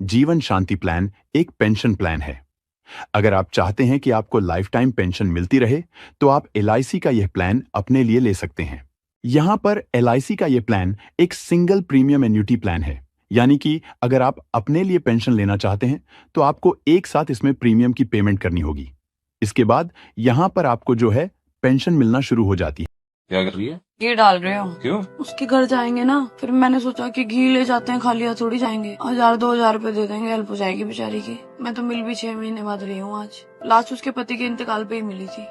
जीवन शांति प्लान एक pension plan है। अगर आप चाहते हैं कि आपको लाइफ टाइम पेंशन मिलती रहे, तो आप एलआईसी का यह प्लान अपने लिए ले सकते हैं। यहां पर एलआईसी का यह प्लान एक सिंगल प्रीमियम एन्युटी प्लान है, यानी कि अगर आप अपने लिए पेंशन लेना चाहते हैं, तो आपको एक साथ इसमें प्रीमियम की पेमेंट करनी होगी। इसके बाद यहां पर आपको जो है पेंशन मिलना शुरू हो जाती है। क्या कर रही है? घी डाल रहे हो? क्यों? उसके घर जाएंगे ना, फिर मैंने सोचा कि घी ले जाते हैं, खाली हाथ थोड़ी जाएंगे। 1000-2000 रुपए दे देंगे, हेल्प हो जाएगी बेचारी की। मैं तो मिल भी 6 महीने बाद रही हूँ। आज लास्ट उसके पति के इंतकाल पे ही मिली थी।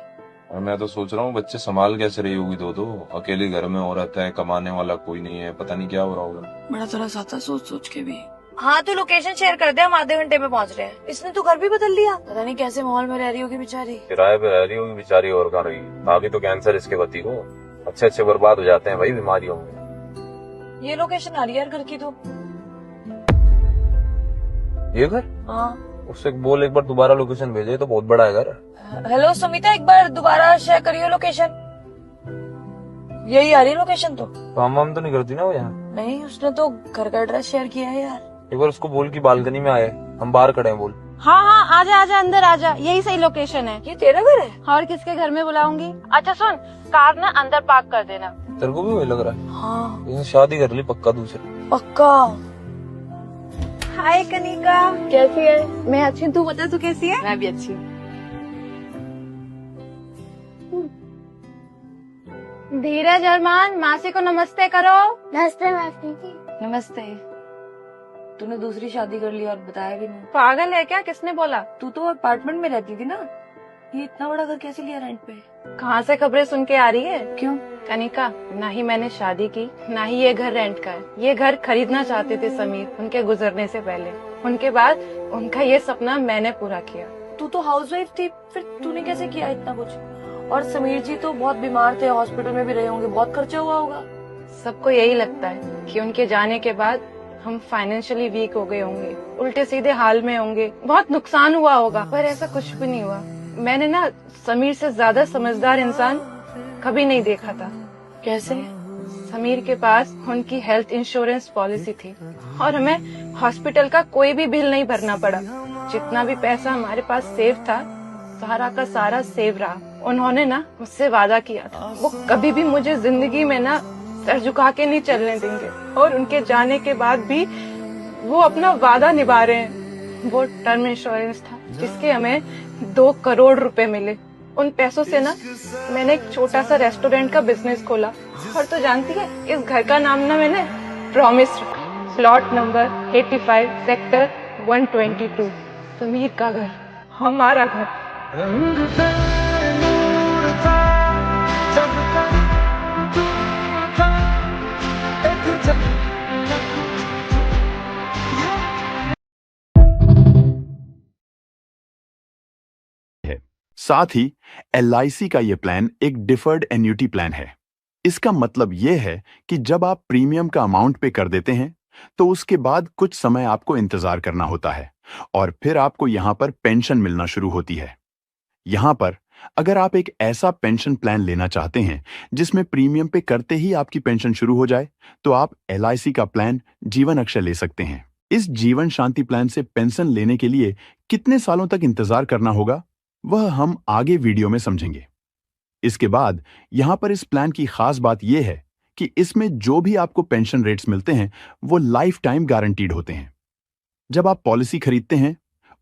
और मैं तो सोच रहा हूँ बच्चे संभाल कैसे रही होगी। दो अकेले घर में औरत है, कमाने वाला कोई नहीं है, पता नहीं क्या हो रहा होगा। बड़ा तरस आता सोच सोच के भी। हाँ, तू लोकेशन शेयर कर दे, हम आधे घंटे में पहुँच रहे हैं। इसने तो घर भी बदल लिया। पता नहीं कैसे माहौल में रह रही होगी बेचारी। किराए पे रह रही होगी बेचारी, और कहाँ रही। अभी तो कैंसर इसके पति को। अच्छे बर्बाद हो जाते हैं भाई बीमारियों में। ये लोकेशन आ रही है घर की तो। ये घर? हाँ। उससे बोल एक बार दोबारा लोकेशन भेजे, तो बहुत बड़ा है घर। हेलो सुमिता, एक बार दोबारा शेयर करियो लोकेशन। यही आ रही लोकेशन तो। काम तो नहीं करती ना वो यहाँ? नहीं, उसने तो घर का एड्रेस शेयर किया है यार। एक बार उसको बोल की बालकनी में आए, हम बाहर खड़े हैं, बोल। हाँ हाँ, आजा आजा, अंदर आजा, यही सही लोकेशन है। ये तेरा घर है? और किसके घर में बुलाऊंगी? अच्छा सुन, कार ना अंदर पार्क कर देना। तेरे को भी वही लग रहा है? हाँ। इसने शादी कर ली पक्का दूसरी। पक्का। हाय कनिका, कैसी है? मैं अच्छी हूँ, तू बता तू कैसी है? मैं भी अच्छी हूँ। धीरज अरमान, मासी को नमस्ते करो। नमस्ते मासी जी। नमस्ते। तूने दूसरी शादी कर ली और बताया भी नहीं। पागल है क्या? किसने बोला? तू तो अपार्टमेंट में रहती थी ना, ये इतना बड़ा घर कैसे लिया रेंट पे? कहाँ से खबरें सुन के आ रही है? क्यों? कनिका, ना ही मैंने शादी की, ना ही ये घर रेंट का है। ये घर खरीदना चाहते थे समीर, उनके गुजरने से पहले। उनके बाद उनका ये सपना मैंने पूरा किया। तू तो हाउसवाइफ थी, फिर तूने कैसे किया इतना कुछ? और समीर जी तो बहुत बीमार थे, हॉस्पिटल में भी रहे होंगे, बहुत खर्चा हुआ होगा। सबको यही लगता है कि उनके जाने के बाद हम फाइनेंशियली वीक हो गए होंगे, उल्टे सीधे हाल में होंगे, बहुत नुकसान हुआ होगा, पर ऐसा कुछ भी नहीं हुआ। मैंने ना समीर से ज्यादा समझदार इंसान कभी नहीं देखा था। कैसे? समीर के पास उनकी हेल्थ इंश्योरेंस पॉलिसी थी और हमें हॉस्पिटल का कोई भी बिल नहीं भरना पड़ा। जितना भी पैसा हमारे पास सेव था, सारा का सारा सेव रहा। उन्होंने ना मुझसे वादा किया था, वो कभी भी मुझे जिंदगी में ना सर झुका के नहीं चलने देंगे, और उनके जाने के बाद भी वो अपना वादा निभा रहे हैं। वो टर्म इंश्योरेंस था जिसके हमें 2 करोड़ रुपए मिले। उन पैसों से ना मैंने एक छोटा सा रेस्टोरेंट का बिजनेस खोला। और तो जानती है, इस घर का नाम ना मैंने प्रॉमिस रखा। प्लॉट नंबर 85, सेक्टर 122, समीर का घर, हमारा घर। साथ ही एलआईसी का यह प्लान एक डिफर्ड एन्युटी प्लान है। इसका मतलब यह है कि जब आप प्रीमियम का अमाउंट पे कर देते हैं, तो उसके बाद कुछ समय आपको इंतजार करना होता है और फिर आपको यहां पर पेंशन मिलना शुरू होती है। यहां पर अगर आप एक ऐसा पेंशन प्लान लेना चाहते हैं जिसमें प्रीमियम पे करते ही आपकी पेंशन शुरू हो जाए, तो आप एलआईसी का प्लान जीवन अक्षय ले सकते हैं। इस जीवन शांति प्लान से पेंशन लेने के लिए कितने सालों तक इंतजार करना होगा, वह हम आगे वीडियो में समझेंगे। इसके बाद यहां पर इस प्लान की खास बात यह है कि इसमें जो भी आपको पेंशन रेट्स मिलते हैं, वो लाइफ टाइम गारंटीड होते हैं। जब आप पॉलिसी खरीदते हैं,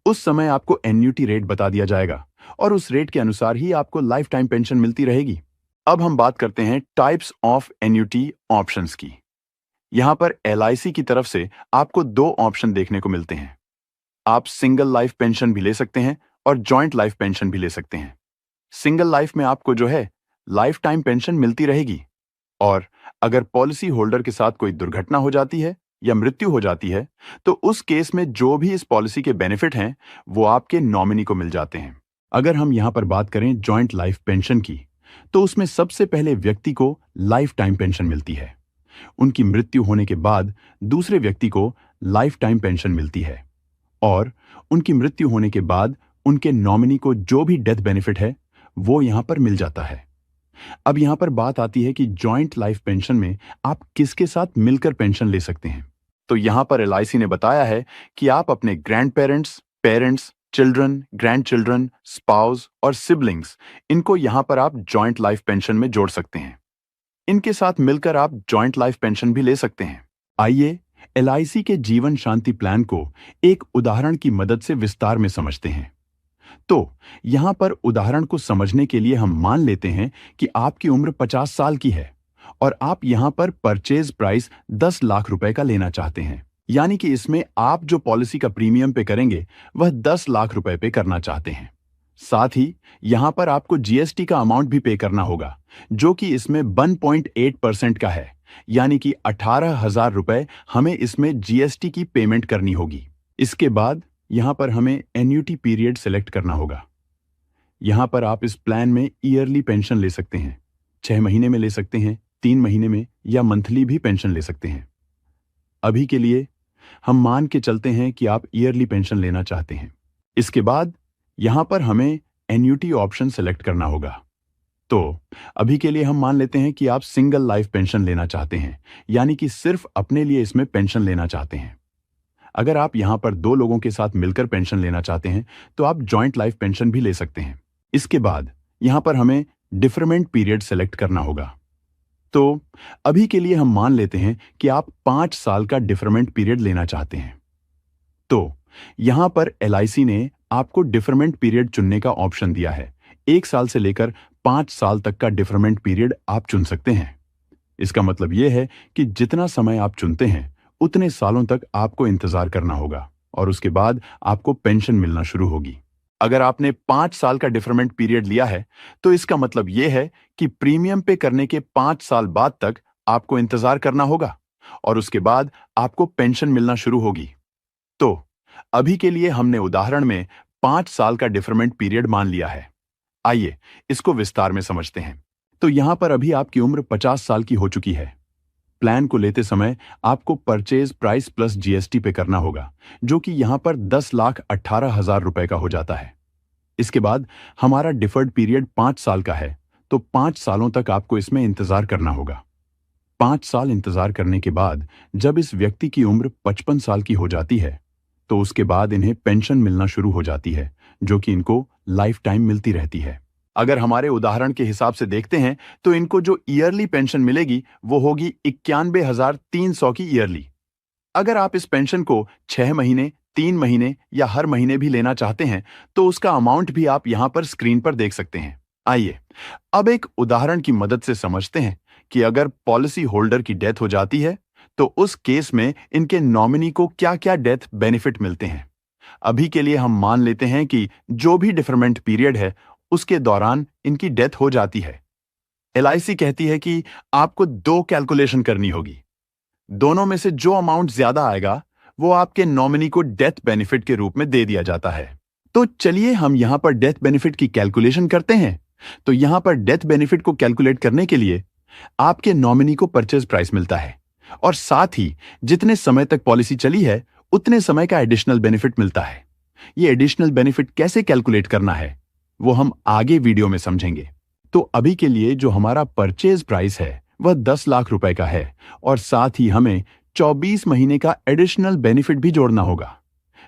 उस समय आपको एन्युटी रेट बता दिया जाएगा और उस रेट के अनुसार ही आपको लाइफ टाइम पेंशन मिलती रहेगी। अब हम बात करते हैं टाइप्स ऑफ एन्युटी ऑप्शंस की। यहां पर एलआईसी की तरफ से आपको 2 ऑप्शन देखने को मिलते हैं। आप सिंगल लाइफ पेंशन भी ले सकते हैं और जॉइंट लाइफ पेंशन भी ले सकते हैं। सिंगल लाइफ में आपको जो है लाइफ टाइम पेंशन मिलती रहेगी, और अगर पॉलिसी होल्डर के साथ कोई दुर्घटना हो जाती है या मृत्यु हो जाती है, तो उस केस में जो भी इस पॉलिसी के बेनिफिट हैं, वो आपके नॉमिनी को मिल जाते हैं। अगर हम यहां पर बात करें जॉइंट लाइफ पेंशन की, तो उसमें सबसे पहले व्यक्ति को लाइफ टाइम पेंशन मिलती है। उनकी मृत्यु होने के बाद दूसरे व्यक्ति को लाइफ टाइम पेंशन मिलती है, और उनकी मृत्यु होने के बाद उनके नॉमिनी को जो भी डेथ बेनिफिट है, वो यहां पर मिल जाता है। अब यहां पर बात आती है कि जॉइंट लाइफ पेंशन में आप किसके साथ मिलकर पेंशन ले सकते हैं। तो यहाँ पर LIC ने बताया है कि आप अपने grand parents, parents, children, grand children, spouse और सिबलिंग्स, इनको यहाँ पर आप जॉइंट लाइफ पेंशन में जोड़ सकते हैं। इनके साथ मिलकर आप जॉइंट लाइफ पेंशन भी ले सकते हैं। आइए LIC के जीवन शांति प्लान को एक उदाहरण की मदद से विस्तार में समझते हैं। तो यहां पर उदाहरण को समझने के लिए हम मान लेते हैं कि आपकी उम्र 50 साल की है और आप यहां पर परचेज प्राइस 10 लाख रुपए का लेना चाहते हैं। यानी कि इसमें आप जो पॉलिसी का प्रीमियम पे करेंगे वह 10 लाख रुपए पे करना चाहते हैं। साथ ही यहां पर आपको GST का अमाउंट भी पे करना होगा, जो कि इसमें 1.8% का है। यानी कि 18,000 रुपए हमें इसमें GST की पेमेंट करनी होगी। इसके बाद यहां पर हमें एन्युटी पीरियड सेलेक्ट करना होगा। यहां पर आप इस प्लान में ईयरली पेंशन ले सकते हैं, 6 महीने में ले सकते हैं, 3 महीने में या मंथली भी पेंशन ले सकते हैं। अभी के लिए हम मान के चलते हैं कि आप ईयरली पेंशन लेना चाहते हैं। इसके बाद यहां पर हमें एन्युटी ऑप्शन सेलेक्ट करना होगा। तो अभी के लिए हम मान लेते हैं कि आप सिंगल लाइफ पेंशन लेना चाहते हैं, यानी कि सिर्फ अपने लिए इसमें पेंशन लेना चाहते हैं। अगर आप यहां पर 2 लोगों के साथ मिलकर पेंशन लेना चाहते हैं तो आप जॉइंट लाइफ पेंशन भी ले सकते हैं। इसके बाद यहां पर हमें डिफरमेंट पीरियड सेलेक्ट करना होगा। तो अभी के लिए हम मान लेते हैं कि आप 5 साल का डिफरमेंट पीरियड लेना चाहते हैं। तो यहां पर LIC ने आपको डिफरमेंट पीरियड चुनने का ऑप्शन दिया है। 1 साल से लेकर 5 साल तक का डिफरमेंट पीरियड आप चुन सकते हैं। इसका मतलब यह है कि जितना समय आप चुनते हैं उतने सालों तक आपको इंतजार करना होगा और उसके बाद आपको पेंशन मिलना शुरू होगी। अगर आपने 5 साल का डिफरमेंट पीरियड लिया है तो इसका मतलब यह है कि प्रीमियम पे करने के 5 साल बाद तक आपको इंतजार करना होगा और उसके बाद आपको पेंशन मिलना शुरू होगी। तो अभी के लिए हमने उदाहरण में 5 साल का डिफरमेंट पीरियड मान लिया है। आइए इसको विस्तार में समझते हैं। तो यहां पर अभी आपकी उम्र 50 साल की हो चुकी है। प्लान को लेते समय आपको परचेज प्राइस प्लस GST पे करना होगा, जो कि यहां पर 10,18,000 रुपए का हो जाता है। इसके बाद हमारा डिफर्ड पीरियड 5 साल का है, तो 5 सालों तक आपको इसमें इंतजार करना होगा। 5 साल इंतजार करने के बाद जब इस व्यक्ति की उम्र 55 साल की हो जाती है तो उसके बाद इन्हें पेंशन मिलना शुरू हो जाती है, जो कि इनको लाइफ टाइम मिलती रहती है। अगर हमारे उदाहरण के हिसाब से देखते हैं तो इनको जो ईयरली पेंशन मिलेगी वो होगी 91,300 की ईयरली। अगर आप इस पेंशन को 6 महीने, 3 महीने या हर महीने भी लेना चाहते हैं तो उसका अमाउंट भी आप यहां पर स्क्रीन पर देख सकते हैं। आइए अब एक उदाहरण की मदद से समझते हैं कि अगर पॉलिसी होल्डर की डेथ हो जाती है तो उस केस में इनके नॉमिनी को क्या क्या डेथ बेनिफिट मिलते हैं। अभी के लिए हम मान लेते हैं कि जो भी डिफरमेंट पीरियड है उसके दौरान इनकी डेथ हो जाती है। LIC कहती है कि आपको 2 कैलकुलेशन करनी होगी। दोनों में से जो अमाउंट ज्यादा आएगा वो आपके नॉमिनी को डेथ बेनिफिट के रूप में दे दिया जाता है। तो चलिए हम यहां पर डेथ बेनिफिट की कैलकुलेशन करते हैं। तो यहां पर डेथ बेनिफिट को कैलकुलेट करने के लिए आपके नॉमिनी को परचेज प्राइस मिलता है और साथ ही जितने समय तक पॉलिसी चली है उतने समय का एडिशनल बेनिफिट मिलता है। ये एडिशनल बेनिफिट कैसे कैलकुलेट करना है वो हम आगे वीडियो में समझेंगे। तो अभी के लिए जो हमारा परचेज प्राइस है वह 10 लाख रुपए का है और साथ ही हमें 24 महीने का एडिशनल बेनिफिट भी जोड़ना होगा,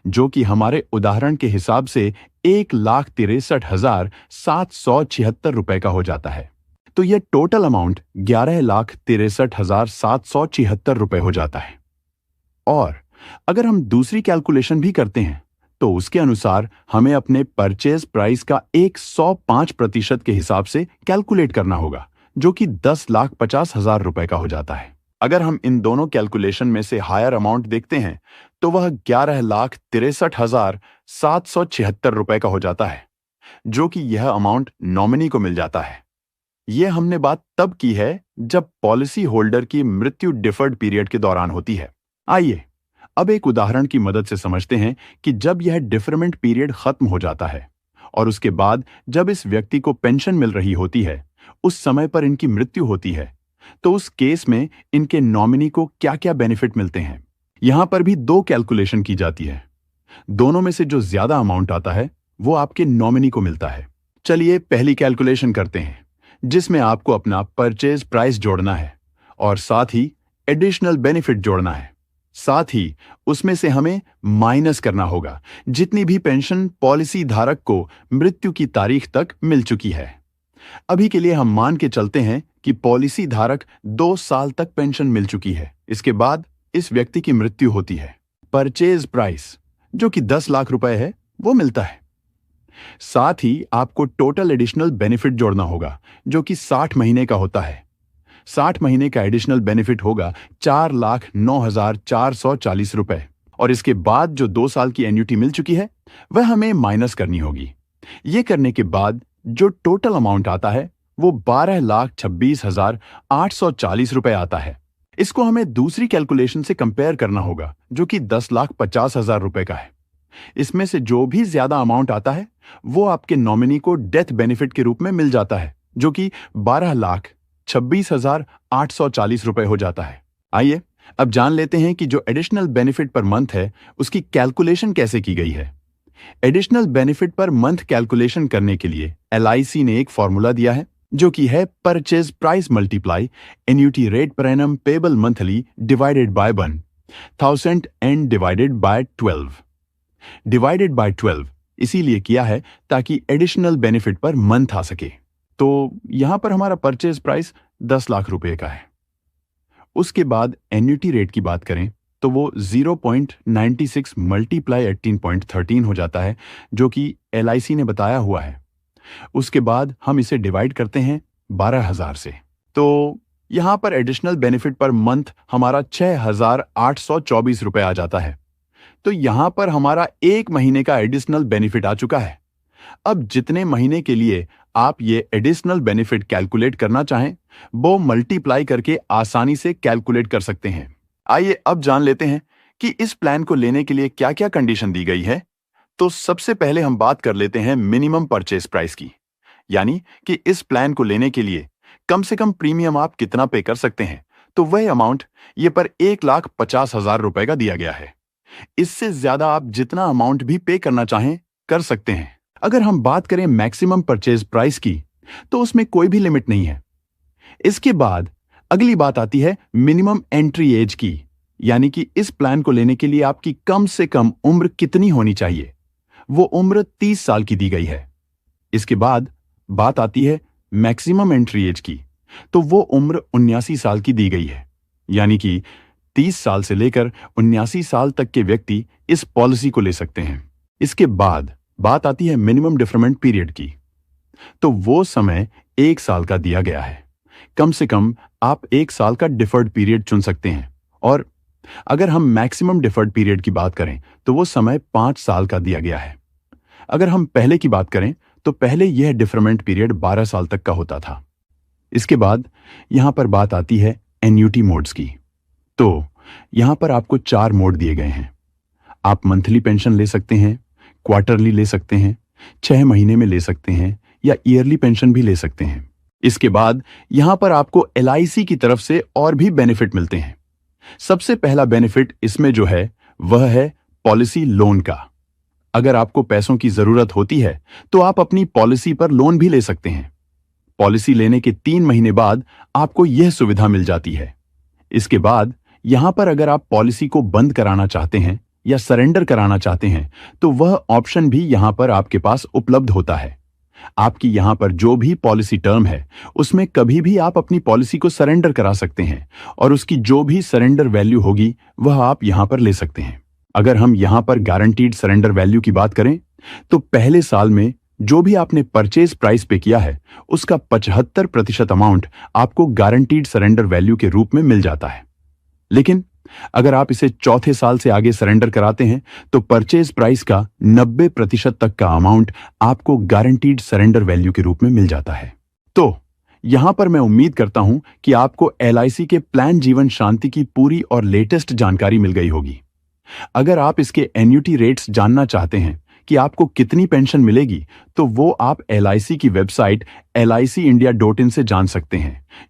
जो कि हमारे उदाहरण के हिसाब से 1,63,776 रुपए का हो जाता है। तो यह टोटल अमाउंट 11,63,776 रुपए हो जाता है। और अगर हम दूसरी कैलकुलेशन भी करते हैं तो उसके अनुसार हमें अपने परचेज प्राइस का 105% के हिसाब से कैलकुलेट करना होगा, जो कि 10,50,000 रुपए का हो जाता है। अगर हम इन दोनों कैलकुलेशन में से हायर अमाउंट देखते हैं तो वह 11,63,776 रुपए का हो जाता है, जो कि यह अमाउंट नॉमिनी को मिल जाता है। यह हमने बात तब की है जब पॉलिसी होल्डर की मृत्यु डिफर्ड पीरियड के दौरान होती है। आइए अब एक उदाहरण की मदद से समझते हैं कि जब यह डिफरमेंट पीरियड खत्म हो जाता है और उसके बाद जब इस व्यक्ति को पेंशन मिल रही होती है, उस समय पर इनकी मृत्यु होती है, तो उस केस में इनके नॉमिनी को क्या क्या बेनिफिट मिलते हैं। यहां पर भी 2 कैलकुलेशन की जाती है। दोनों में से जो ज्यादा अमाउंट आता है वो आपके नॉमिनी को मिलता है। चलिए पहली कैलकुलेशन करते हैं, जिसमें आपको अपना परचेज प्राइस जोड़ना है और साथ ही एडिशनल बेनिफिट जोड़ना है। साथ ही उसमें से हमें माइनस करना होगा जितनी भी पेंशन पॉलिसी धारक को मृत्यु की तारीख तक मिल चुकी है। अभी के लिए हम मान के चलते हैं कि पॉलिसी धारक 2 साल तक पेंशन मिल चुकी है। इसके बाद इस व्यक्ति की मृत्यु होती है। परचेज प्राइस जो कि 10 लाख रुपए है वो मिलता है। साथ ही आपको टोटल एडिशनल बेनिफिट जोड़ना होगा जो कि 60 महीने का होता है। 60 महीने का एडिशनल बेनिफिट होगा 4,09,440 रुपए और इसके बाद जो 2 साल की एन्युटी मिल चुकी है वह हमें माइनस करनी होगी। ये करने के बाद जो टोटल अमाउंट आता है वो 12,26,840 रुपए आता है। इसको हमें दूसरी कैलकुलेशन से कंपेयर करना होगा जो कि 10,50,000 रुपए का है। इसमें से जो भी ज्यादा अमाउंट आता है वो आपके नॉमिनी को डेथ बेनिफिट के रूप में मिल जाता है जो कि 12,26,840 रुपए हो जाता है। आइए अब जान लेते हैं कि जो एडिशनल बेनिफिट पर मंथ है उसकी कैलकुलेशन कैसे की गई है। Additional benefit per month calculation करने के लिए LIC ने एक फॉर्मूला दिया है जो कि है purchase price multiply annuity rate per annum payable monthly divided by 1000 and divided by 12। Divided by 12 इसीलिए किया है ताकि एडिशनल बेनिफिट पर मंथ आ सके। तो यहां पर हमारा परचेज प्राइस 10 लाख रुपए का है। उसके बाद एन्युटी रेट की बात करें तो वो 0.96 मल्टीप्लाई 18.13 हो जाता है जो कि LIC ने बताया हुआ है। उसके बाद हम इसे डिवाइड करते हैं 12,000 से। तो यहां पर एडिशनल बेनिफिट पर मंथ हमारा 6,824 रुपए आ जाता है। तो यहां पर हमारा 1 महीने का एडिशनल बेनिफिट आ चुका है। अब जितने महीने के लिए आप ये एडिशनल बेनिफिट कैलकुलेट करना चाहें वो मल्टीप्लाई करके आसानी से कैलकुलेट कर सकते हैं। आइए अब जान लेते हैं कि इस प्लान को लेने के लिए क्या क्या कंडीशन दी गई है। तो सबसे पहले हम बात कर लेते हैं मिनिमम परचेज प्राइस की, यानी कि इस प्लान को लेने के लिए कम से कम प्रीमियम आप कितना पे कर सकते हैं। तो वह अमाउंट ये पर 1,50,000 रुपए का दिया गया है। इससे ज्यादा आप जितना अमाउंट भी पे करना चाहें कर सकते हैं। अगर हम बात करें मैक्सिमम परचेज प्राइस की तो उसमें कोई भी लिमिट नहीं है। इसके बाद अगली बात आती है मिनिमम एंट्री एज की, यानी कि इस प्लान को लेने के लिए आपकी कम से कम उम्र कितनी होनी चाहिए। वो उम्र 30 साल की दी गई है। इसके बाद बात आती है मैक्सिमम एंट्री एज की, तो वो उम्र 79 साल की दी गई है, यानी कि 30 साल से लेकर 79 साल तक के व्यक्ति इस पॉलिसी को ले सकते हैं। इसके बाद बात आती है मिनिमम डिफरमेंट पीरियड की, तो वो समय 1 साल का दिया गया है। कम से कम आप 1 साल का डिफर्ड पीरियड चुन सकते हैं। और अगर हम मैक्सिमम डिफर्ड पीरियड की बात करें तो वो समय 5 साल का दिया गया है। अगर हम पहले की बात करें तो पहले यह डिफरमेंट पीरियड 12 साल तक का होता था। इसके बाद यहां पर बात आती है एन्युटी मोड्स की। तो यहां पर आपको 4 मोड दिए गए हैं। आप मंथली पेंशन ले सकते हैं, क्वार्टरली ले सकते हैं, 6 महीने में ले सकते हैं या ईयरली पेंशन भी ले सकते हैं। इसके बाद यहां पर आपको LIC की तरफ से और भी बेनिफिट मिलते हैं। सबसे पहला बेनिफिट इसमें जो है वह है पॉलिसी लोन का। अगर आपको पैसों की जरूरत होती है तो आप अपनी पॉलिसी पर लोन भी ले सकते हैं। पॉलिसी लेने के 3 महीने बाद आपको यह सुविधा मिल जाती है। इसके बाद यहां पर अगर आप पॉलिसी को बंद कराना चाहते हैं या सरेंडर कराना चाहते हैं तो वह ऑप्शन भी यहां पर आपके पास उपलब्ध होता है। आपकी यहां पर जो भी पॉलिसी टर्म है उसमें कभी भी आप अपनी पॉलिसी को सरेंडर करा सकते हैं और उसकी जो भी सरेंडर वैल्यू होगी वह आप यहां पर ले सकते हैं। अगर हम यहां पर गारंटीड सरेंडर वैल्यू की बात करें तो पहले साल में जो भी आपने परचेज प्राइस पे किया है उसका 75% अमाउंट आपको गारंटीड सरेंडर वैल्यू के रूप में मिल जाता है। लेकिन अगर आप इसे चौथे साल से आगे सरेंडर कराते हैं तो परचेज प्राइस का 90% तक का अमाउंट आपको गारंटीड सरेंडर वैल्यू के रूप में मिल जाता है। तो यहां पर मैं उम्मीद करता हूं कि आपको LIC के प्लान जीवन शांति की पूरी और लेटेस्ट जानकारी मिल गई होगी। अगर आप इसके एन्युटी रेट्स जानना चाहते हैं कि आपको कितनी पेंशन मिलेगी तो वो आप LIC की वेबसाइट licindia.in से जान सकते हैं,